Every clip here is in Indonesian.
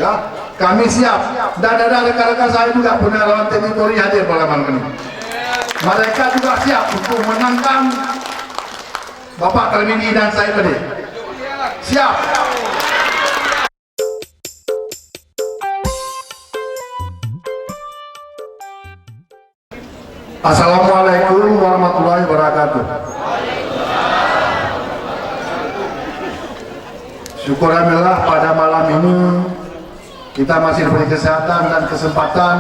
Ya, kami siap. Dan ada rekan-rekan saya juga Purnawirawan TNI Polri hadir pada malam ini. Mereka juga siap untuk menangkan Bapak Tarmidi dan saya tadi. Siap. Assalamualaikum warahmatullahi wabarakatuh. Syukur alhamdulillah pada malam ini kita masih diberi kesehatan dan kesempatan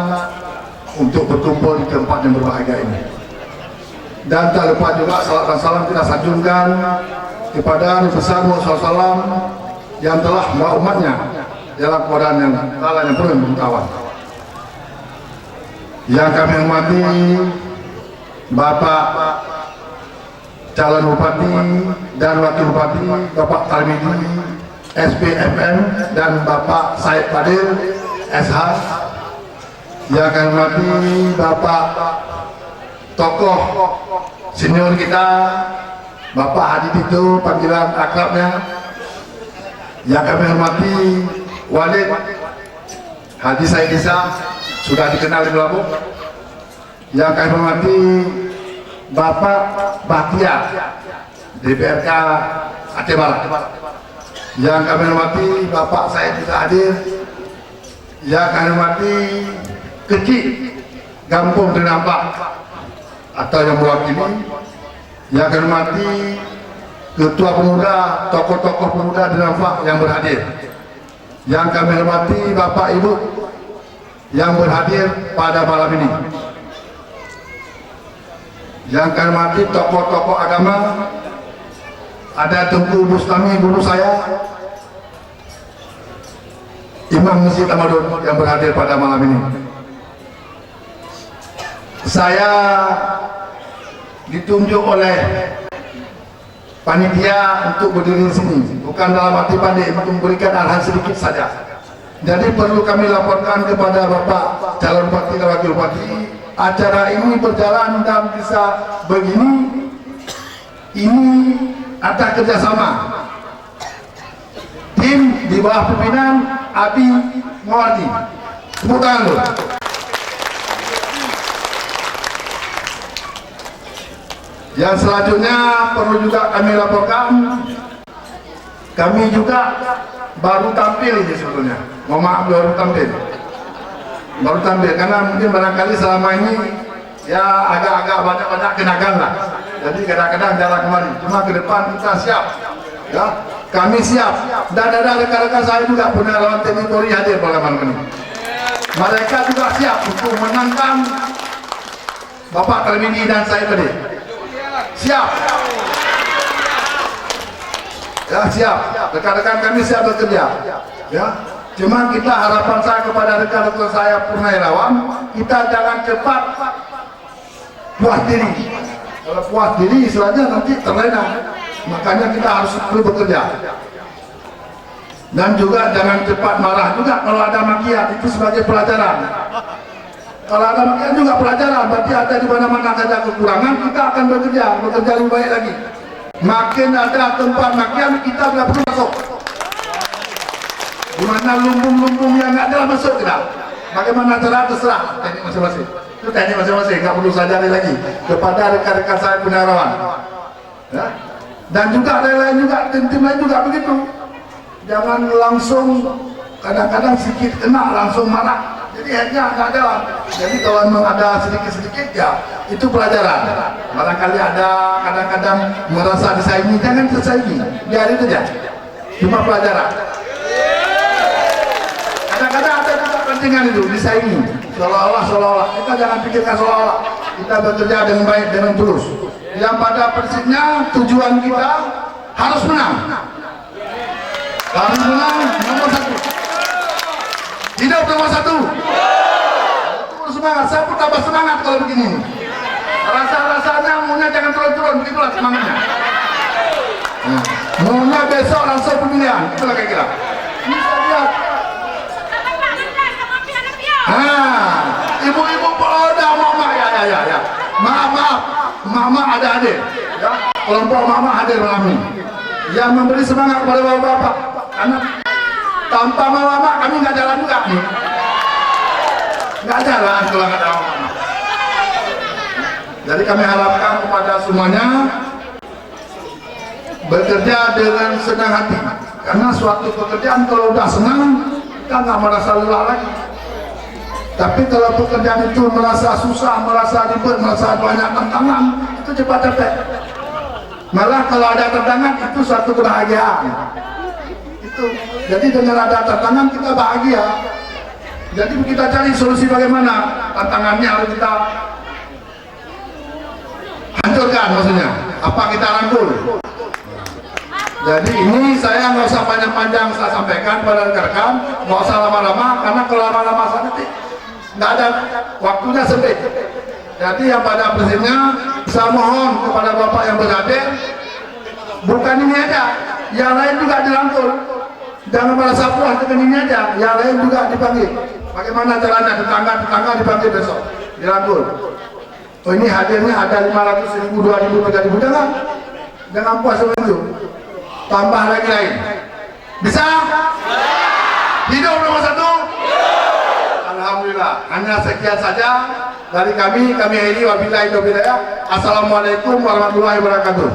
untuk berkumpul di tempat yang berbahagia ini. Dan tak lupa juga salam dan salam kita sanjungkan kepada Nabi besar Muhammad SAW yang telah membawa umatnya dalam keadaan yang penuh pengetahuan. Yang kami hormati Bapak calon bupati dan wakil bupati Bapak Tarmidi SPMM dan Bapak Said Fadil SH. Yang kami hormati Bapak tokoh senior kita Bapak Hadi Tito, panggilan akrabnya. Yang kami hormati Walid Haji Said Isa, sudah dikenal di Lampung. Yang kami hormati Bapak Bahtiar DPRK Aceh Barat. Yang kami hormati Bapak Said juga hadir. Yang kami hormati Kecil Gampung Ternampak atau yang mewakili. Yang kami hormati Ketua Pemuda, tokoh-tokoh pemuda Ternampak yang berhadir. Yang kami hormati Bapak Ibu yang berhadir pada malam ini. Yang kami hormati tokoh-tokoh agama, ada Tengku Bustami guru saya, Imam Masjid Ahmadun yang berhadir pada malam ini. Saya ditunjuk oleh panitia untuk berdiri di sini, bukan dalam arti pandai, untuk memberikan arahan sedikit saja. Jadi perlu kami laporkan kepada Bapak calon bupati dan wakil bupati, acara ini berjalan dan bisa begini, ini ada kerjasama tim di bawah pimpinan Abi Mawardi. Tepuk tangan dulu. Yang selanjutnya perlu juga kami laporkan, kami juga baru tampil ini sebetulnya. Mohon maaf, baru tampil karena mungkin barangkali selama ini ya agak-agak banyak kenagan lah. Jadi kadang-kadang jarang kemari. Cuma ke depan kita siap. Ya, kami siap. Dan ada rekan-rekan saya juga Purnawirawan TNI Polri hadir pada malam ini. Mereka juga siap untuk menangkan Bapak Tarmidi dan saya tadi. Siap. Ya, siap. Rekan-rekan kami siap bekerja. Ya. Cuma kita harapan saya kepada rekan-rekan saya Purnawirawan, kita jangan cepat puas diri. Kalau puas diri istilahnya nanti terlena. Makanya kita harus perlu bekerja. Dan juga jangan cepat marah juga kalau ada makian, itu sebagai pelajaran. Kalau ada makian juga pelajaran, berarti ada di mana-mana saja kekurangan, kita akan bekerja lebih baik lagi. Makin ada tempat makian, kita tidak perlu masuk. Di mana lumbung-lumbung yang nggak ada masuk tidak. Bagaimana cara terserah teknik masing-masing. Itu teknik masing-masing, nggak perlu saya cari lagi kepada rekan-rekan saya Purnawirawan. Ya? Dan juga ada lain juga, tim lain juga begitu. Jangan langsung kadang-kadang sedikit kena langsung marah. Jadi akhirnya nggak jalan. Jadi kalau memang ada sedikit-sedikit ya itu pelajaran. Barangkali ada kadang-kadang merasa disaingi, jangan tersaingi, biarin aja. Cuma pelajaran. Kadang-kadang ada juga kepentingan itu disaingi, seolah-olah kita jangan pikirkan seolah-olah, kita bekerja dengan baik, dengan tulus. Yang pada prinsipnya tujuan kita harus menang. Harus menang nomor satu. Hidup nomor satu. Terus semangat, saya pun tambah semangat kalau begini. Rasa-rasanya maunya jangan turun-turun, begitulah semangatnya. Maunya besok langsung pemilihan, itulah kira-kira. Bisa lihat. Ibu-ibu udah mama ya. Maaf, mama ada hadir. Ya, kelompok mama hadir malam ini. Yang memberi semangat kepada bapak-bapak. Karena tanpa mama kami nggak jalan kalau nggak ada amanah. Jadi kami harapkan kepada semuanya bekerja dengan senang hati, karena suatu pekerjaan kalau udah senang kita nggak merasa lelah lagi. Tapi kalau pekerjaan itu merasa susah, merasa ribet, merasa banyak tantangan, itu cepat capek. Malah kalau ada tantangan itu suatu kebahagiaan. Itu. Jadi dengan ada tantangan kita bahagia. Jadi kita cari solusi bagaimana tantangannya harus kita hancurkan, maksudnya apa kita rangkul. Jadi ini saya nggak usah panjang-panjang saya sampaikan pada rekan-rekan, nggak usah lama-lama, karena kalau lama-lama nanti nggak ada waktunya sempit. Jadi yang pada prinsipnya saya mohon kepada Bapak yang berhadir, bukan ini aja, yang lain juga dirangkul. Jangan merasa puas dengan ini aja, yang lain juga dipanggil. Bagaimana caranya? Tetangga dipanggil besok, dirangkul. Oh ini hadirnya ada 500.000, 2.000, 3.000, jangan puas dengan itu. Tambah lagi lain. Bisa? Hidup nomor satu? Alhamdulillah. Hanya sekian saja dari kami akhiri. Wabillahi taufiq. Assalamualaikum warahmatullahi wabarakatuh.